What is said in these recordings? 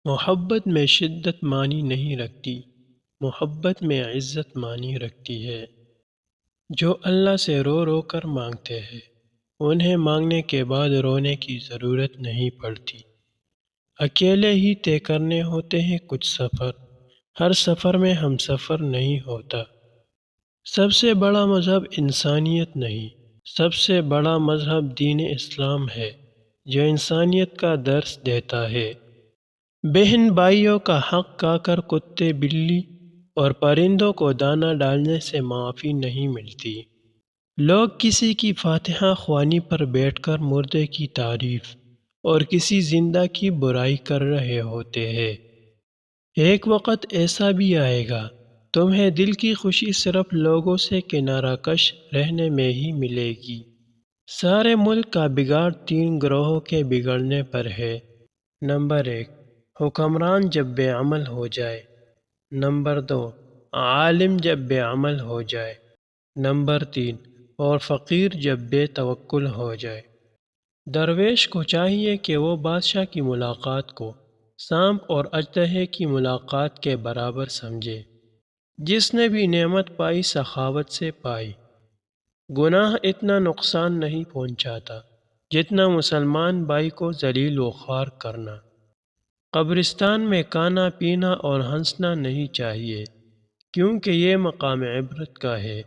محبت میں شدت معنی نہیں رکھتی، محبت میں عزت معنی رکھتی ہے۔ جو اللہ سے رو رو کر مانگتے ہیں انہیں مانگنے کے بعد رونے کی ضرورت نہیں پڑتی۔ اکیلے ہی طے کرنے ہوتے ہیں کچھ سفر، ہر سفر میں ہم سفر نہیں ہوتا۔ سب سے بڑا مذہب انسانیت نہیں، سب سے بڑا مذہب دین اسلام ہے جو انسانیت کا درس دیتا ہے۔ بہن بھائیوں کا حق کھا کر کتے بلی اور پرندوں کو دانہ ڈالنے سے معافی نہیں ملتی۔ لوگ کسی کی فاتحہ خوانی پر بیٹھ کر مردے کی تعریف اور کسی زندہ کی برائی کر رہے ہوتے ہیں۔ ایک وقت ایسا بھی آئے گا تمہیں دل کی خوشی صرف لوگوں سے کنارہ کش رہنے میں ہی ملے گی۔ سارے ملک کا بگاڑ تین گروہوں کے بگڑنے پر ہے۔ نمبر 1، حکمران جب بے عمل ہو جائے۔ نمبر 2، عالم جب بے عمل ہو جائے۔ نمبر 3، اور فقیر جب بے توکل ہو جائے۔ درویش کو چاہیے کہ وہ بادشاہ کی ملاقات کو سانپ اور اژدہے کی ملاقات کے برابر سمجھے۔ جس نے بھی نعمت پائی سخاوت سے پائی۔ گناہ اتنا نقصان نہیں پہنچاتا جتنا مسلمان بھائی کو ذلیل و خوار کرنا۔ قبرستان میں کھانا پینا اور ہنسنا نہیں چاہیے، کیونکہ یہ مقام عبرت کا ہے،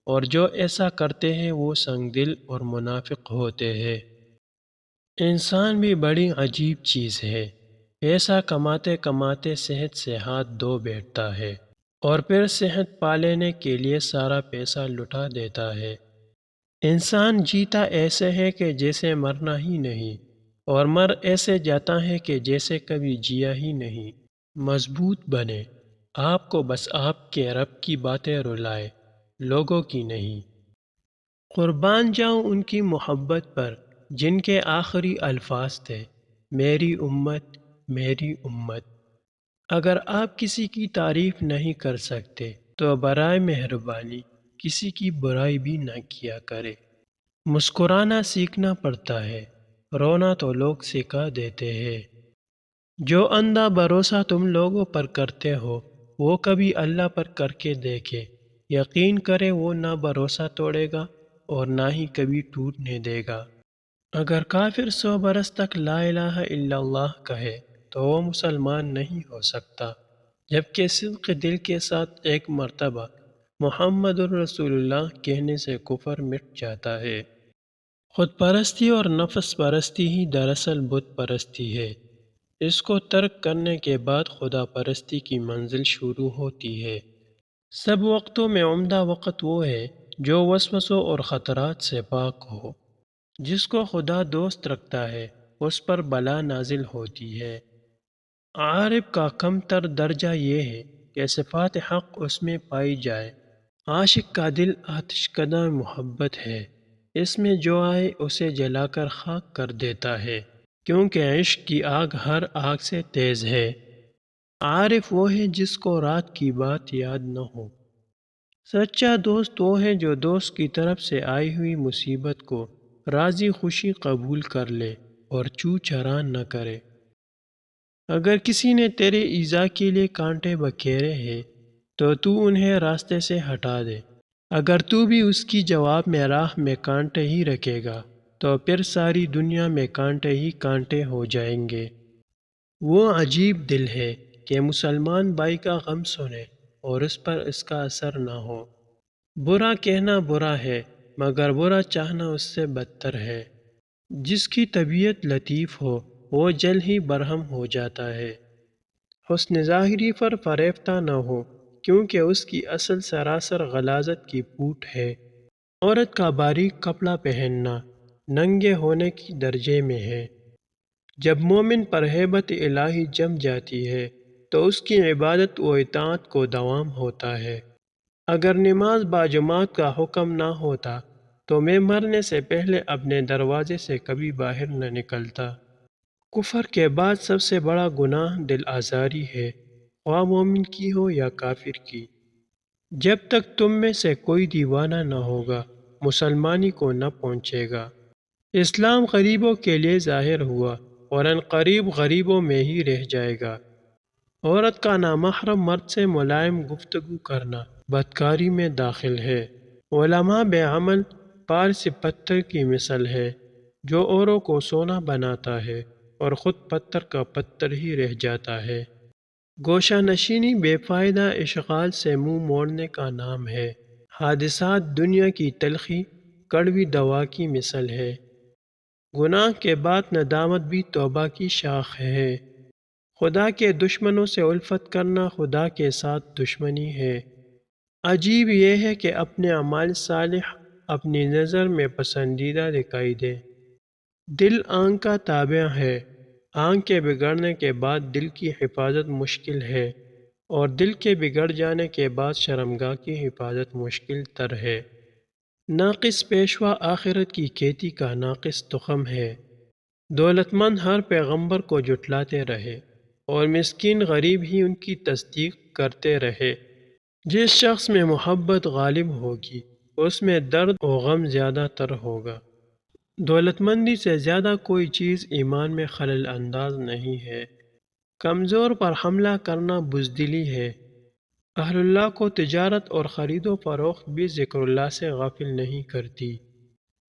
اور جو ایسا کرتے ہیں وہ سنگ دل اور منافق ہوتے ہیں۔ انسان بھی بڑی عجیب چیز ہے، پیسہ کماتے کماتے صحت سے ہاتھ دھو بیٹھتا ہے اور پھر صحت پا لینے کے لیے سارا پیسہ لٹا دیتا ہے۔ انسان جیتا ایسے ہے کہ جیسے مرنا ہی نہیں، اور مر ایسے جاتا ہے کہ جیسے کبھی جیا ہی نہیں۔ مضبوط بنے، آپ کو بس آپ کے رب کی باتیں رلائے، لوگوں کی نہیں۔ قربان جاؤں ان کی محبت پر جن کے آخری الفاظ تھے، میری امت میری امت۔ اگر آپ کسی کی تعریف نہیں کر سکتے تو برائے مہربانی کسی کی برائی بھی نہ کیا کرے۔ مسکرانا سیکھنا پڑتا ہے، رونا تو لوگ سکھا دیتے ہیں۔ جو اندھا بھروسہ تم لوگوں پر کرتے ہو وہ کبھی اللہ پر کر کے دیکھے، یقین کرے وہ نہ بھروسہ توڑے گا اور نہ ہی کبھی ٹوٹنے دے گا۔ اگر کافر 100 برس تک لا الہ الا اللہ کہے تو وہ مسلمان نہیں ہو سکتا، جبکہ صدق دل کے ساتھ ایک مرتبہ محمد الرسول اللہ کہنے سے کفر مٹ جاتا ہے۔ خود پرستی اور نفس پرستی ہی دراصل بت پرستی ہے۔ اس کو ترک کرنے کے بعد خدا پرستی کی منزل شروع ہوتی ہے۔ سب وقتوں میں عمدہ وقت وہ ہے جو وسوسوں اور خطرات سے پاک ہو۔ جس کو خدا دوست رکھتا ہے اس پر بلا نازل ہوتی ہے۔ عارف کا کم تر درجہ یہ ہے کہ صفات حق اس میں پائی جائے۔ عاشق کا دل آتش کدہ محبت ہے، اس میں جو آئے اسے جلا کر خاک کر دیتا ہے، کیونکہ عشق کی آگ ہر آگ سے تیز ہے۔ عارف وہ ہے جس کو رات کی بات یاد نہ ہو۔ سچا دوست وہ ہے جو دوست کی طرف سے آئی ہوئی مصیبت کو راضی خوشی قبول کر لے اور چو چرا نہ کرے۔ اگر کسی نے تیرے ایذا کے لیے کانٹے بکھیرے ہیں تو انہیں راستے سے ہٹا دے۔ اگر تو بھی اس کی جواب میں راہ میں کانٹے ہی رکھے گا تو پھر ساری دنیا میں کانٹے ہی کانٹے ہو جائیں گے۔ وہ عجیب دل ہے کہ مسلمان بھائی کا غم سنے اور اس پر اس کا اثر نہ ہو۔ برا کہنا برا ہے مگر برا چاہنا اس سے بدتر ہے۔ جس کی طبیعت لطیف ہو وہ جلد ہی برہم ہو جاتا ہے۔ حسن ظاہری پر فریفتہ نہ ہو کیونکہ اس کی اصل سراسر غلاظت کی پوٹ ہے۔ عورت کا باریک کپڑا پہننا ننگے ہونے کی درجے میں ہے۔ جب مومن پر ہیبت الہی جم جاتی ہے تو اس کی عبادت و اطاعت کو دوام ہوتا ہے۔ اگر نماز باجماعت کا حکم نہ ہوتا تو میں مرنے سے پہلے اپنے دروازے سے کبھی باہر نہ نکلتا۔ کفر کے بعد سب سے بڑا گناہ دل آزاری ہے، خواہ مومن کی ہو یا کافر کی۔ جب تک تم میں سے کوئی دیوانہ نہ ہوگا مسلمانی کو نہ پہنچے گا۔ اسلام غریبوں کے لیے ظاہر ہوا اور ان قریب غریبوں میں ہی رہ جائے گا۔ عورت کا نامحرم مرد سے ملائم گفتگو کرنا بدکاری میں داخل ہے۔ علماء بے عمل پارس پتھر کی مثل ہے جو اوروں کو سونا بناتا ہے اور خود پتھر کا پتھر ہی رہ جاتا ہے۔ گوشہ نشینی بے فائدہ اشغال سے منہ موڑنے کا نام ہے۔ حادثات دنیا کی تلخی کڑوی دوا کی مثل ہے۔ گناہ کے بعد ندامت بھی توبہ کی شاخ ہے۔ خدا کے دشمنوں سے الفت کرنا خدا کے ساتھ دشمنی ہے۔ عجیب یہ ہے کہ اپنے اعمال صالح اپنی نظر میں پسندیدہ دکھائی دے۔ دل آنکھ کا تابع ہے۔ آنکھ کے بگڑنے کے بعد دل کی حفاظت مشکل ہے، اور دل کے بگڑ جانے کے بعد شرمگاہ کی حفاظت مشکل تر ہے۔ ناقص پیشوا آخرت کی کھیتی کا ناقص تخم ہے۔ دولت مند ہر پیغمبر کو جھٹلاتے رہے، اور مسکین غریب ہی ان کی تصدیق کرتے رہے۔ جس شخص میں محبت غالب ہوگی اس میں درد و غم زیادہ تر ہوگا۔ دولت مندی سے زیادہ کوئی چیز ایمان میں خلل انداز نہیں ہے۔ کمزور پر حملہ کرنا بزدلی ہے۔ اہل اللہ کو تجارت اور خرید و فروخت بھی ذکر اللہ سے غافل نہیں کرتی۔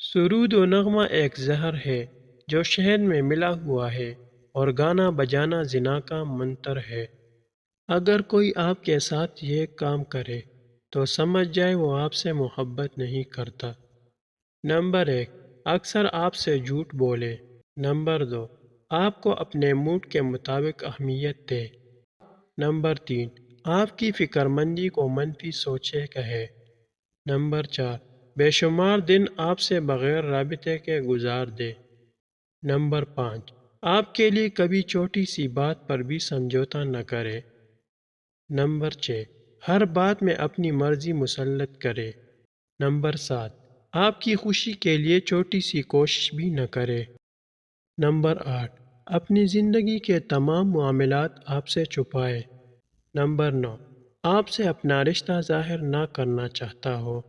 سرود و نغمہ ایک زہر ہے جو شہد میں ملا ہوا ہے، اور گانا بجانا زنا کا منتر ہے۔ اگر کوئی آپ کے ساتھ یہ کام کرے تو سمجھ جائے وہ آپ سے محبت نہیں کرتا۔ نمبر 1، اکثر آپ سے جھوٹ بولے۔ نمبر 2، آپ کو اپنے موڈ کے مطابق اہمیت دے۔ نمبر 3، آپ کی فکر مندی کو منفی سوچے کہے۔ نمبر 4، بے شمار دن آپ سے بغیر رابطے کے گزار دے۔ نمبر 5، آپ کے لیے کبھی چھوٹی سی بات پر بھی سمجھوتا نہ کرے۔ نمبر 6، ہر بات میں اپنی مرضی مسلط کرے۔ نمبر 7، آپ کی خوشی کے لیے چھوٹی سی کوشش بھی نہ کرے۔ نمبر 8، اپنی زندگی کے تمام معاملات آپ سے چھپائے۔ نمبر 9، آپ سے اپنا رشتہ ظاہر نہ کرنا چاہتا ہو۔